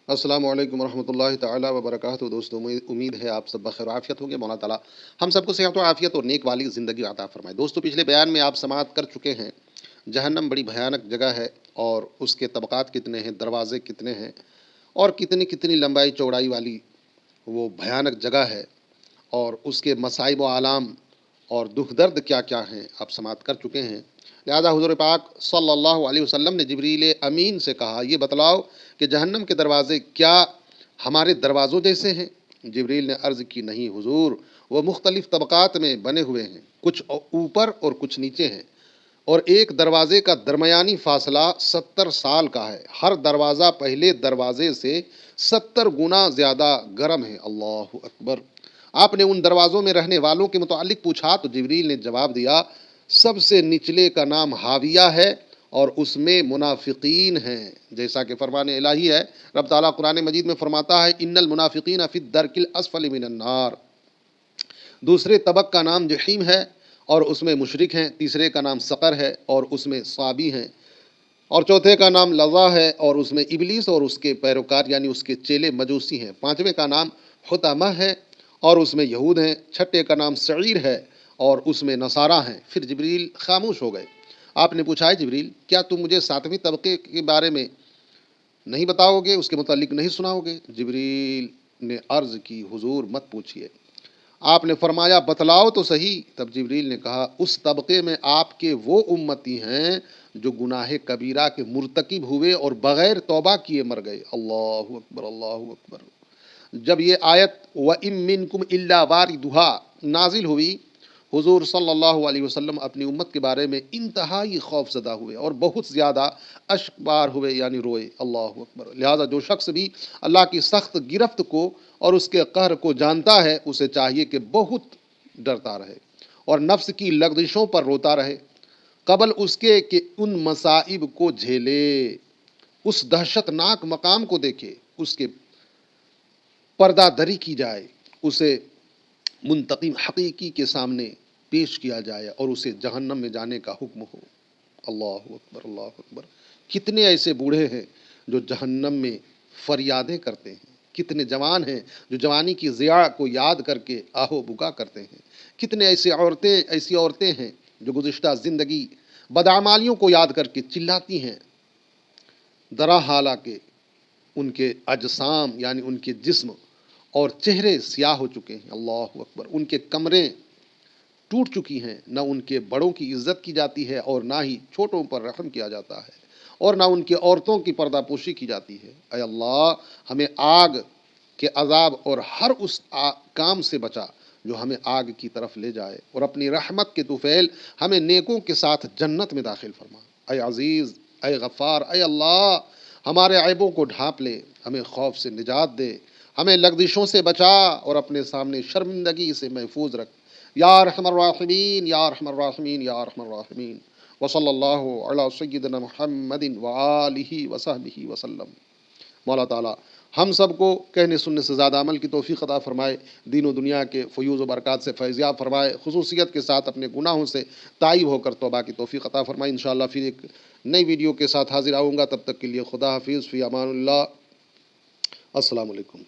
السلام علیکم ورحمۃ اللہ تعالیٰ وبرکاتہ دوستوں، امید ہے آپ سب بخیر و عافیت ہوں گے۔ مولا تعالیٰ ہم سب کو صحت و عافیت اور نیک والی زندگی عطا فرمائے۔ دوستوں، پچھلے بیان میں آپ سماعت کر چکے ہیں، جہنم بڑی بھیانک جگہ ہے، اور اس کے طبقات کتنے ہیں، دروازے کتنے ہیں، اور کتنی کتنی لمبائی چوڑائی والی وہ بھیانک جگہ ہے، اور اس کے مصائب و آلام اور دکھ درد کیا کیا ہیں آپ سماعت کر چکے ہیں۔ لہذا حضور پاک صلی اللہ علیہ وسلم نے جبریل امین سے کہا، یہ بتلاؤ کہ جہنم کے دروازے کیا ہمارے دروازوں جیسے ہیں؟ جبریل نے عرض کی، نہیں حضور، وہ مختلف طبقات میں بنے ہوئے ہیں، کچھ اوپر اور کچھ نیچے ہیں، اور ایک دروازے کا درمیانی فاصلہ 70 سال کا ہے۔ ہر دروازہ پہلے دروازے سے 70 گنا زیادہ گرم ہے۔ اللہ اکبر۔ آپ نے ان دروازوں میں رہنے والوں کے متعلق پوچھا تو جبریل نے جواب دیا، سب سے نچلے کا نام حاویہ ہے، اور اس میں منافقین ہیں، جیسا کہ فرمان الہی ہے۔ رب تعالیٰ قرآن مجید میں فرماتا ہے، ان المنافقین فی الدرک الاسفل من النار۔ دوسرے طبق کا نام جحیم ہے، اور اس میں مشرک ہیں۔ تیسرے کا نام سقر ہے، اور اس میں صابی ہیں، اور چوتھے کا نام لظا ہے، اور اس میں ابلیس اور اس کے پیروکار یعنی اس کے چیلے مجوسی ہیں۔ پانچویں کا نام حطمہ ہے، اور اس میں یہود ہیں۔ چھٹے کا نام سعیر ہے، اور اس میں نصارہ ہیں۔ پھر جبریل خاموش ہو گئے۔ آپ نے پوچھا، ہے جبریل، کیا تم مجھے 7ویں طبقے کے بارے میں نہیں بتاؤ گے، اس کے متعلق نہیں سناؤ گے؟ جبریل نے عرض کی، حضور مت پوچھیے۔ آپ نے فرمایا، بتلاؤ تو صحیح۔ تب جبریل نے کہا، اس طبقے میں آپ کے وہ امتی ہیں جو گناہ کبیرہ کے مرتکب ہوئے اور بغیر توبہ کیے مر گئے۔ اللہ اکبر، اللہ اکبر۔ جب یہ آیت وَإِن مِّنكُمْ إِلَّا وَارِدُهَا نازل ہوئی، حضور صلی اللہ علیہ وسلم اپنی امت کے بارے میں انتہائی خوف زدہ ہوئے اور بہت زیادہ اشک بار ہوئے، یعنی روئے۔ اللہ اکبر۔ لہذا جو شخص بھی اللہ کی سخت گرفت کو اور اس کے قہر کو جانتا ہے، اسے چاہیے کہ بہت ڈرتا رہے اور نفس کی لغزشوں پر روتا رہے، قبل اس کے کہ ان مصائب کو جھیلے، اس دہشت ناک مقام کو دیکھے، اس کے پردہ دری کی جائے، اسے منتقم حقیقی کے سامنے پیش کیا جائے، اور اسے جہنم میں جانے کا حکم ہو۔ اللہ اکبر، اللہ اکبر۔ کتنے ایسے بوڑھے ہیں جو جہنم میں فریادیں کرتے ہیں، کتنے جوان ہیں جو جوانی کی ضیاع کو یاد کر کے آہو بکا کرتے ہیں، کتنے ایسی عورتیں ہیں جو گزشتہ زندگی بدعمالیوں کو یاد کر کے چلاتی ہیں، درا حالانکہ ان کے اجسام یعنی ان کے جسم اور چہرے سیاہ ہو چکے ہیں۔ اللہ اکبر۔ ان کے کمریں ٹوٹ چکی ہیں، نہ ان کے بڑوں کی عزت کی جاتی ہے، اور نہ ہی چھوٹوں پر رحم کیا جاتا ہے، اور نہ ان کی عورتوں کی پردہ پوشی کی جاتی ہے۔ اے اللہ، ہمیں آگ کے عذاب اور ہر اس کام سے بچا جو ہمیں آگ کی طرف لے جائے، اور اپنی رحمت کے طفیل ہمیں نیکوں کے ساتھ جنت میں داخل فرما۔ اے عزیز، اے غفار، اے اللہ، ہمارے عیبوں کو ڈھانپ لے، ہمیں خوف سے نجات دے، ہمیں لغزشوں سے بچا، اور اپنے سامنے شرمندگی سے محفوظ رکھ، یا ارحم الراحمین، یا ارحم الراحمین، یا ارحم الراحمین۔ وصلی اللہ علی سیدنا محمد وآلہ وصحبہ وسلم۔ مولا تعالیٰ ہم سب کو کہنے سننے سے زیادہ عمل کی توفیق عطا فرمائے، دین و دنیا کے فیوز و برکات سے فیضیاب فرمائے، خصوصیت کے ساتھ اپنے گناہوں سے تائب ہو کر توبہ کی توفیق عطا فرمائے۔ انشاءاللہ پھر ایک نئی ویڈیو کے ساتھ حاضر آؤں گا، تب تک کے لیے خدا حافظ، فی امان اللہ۔ السلام علیکم۔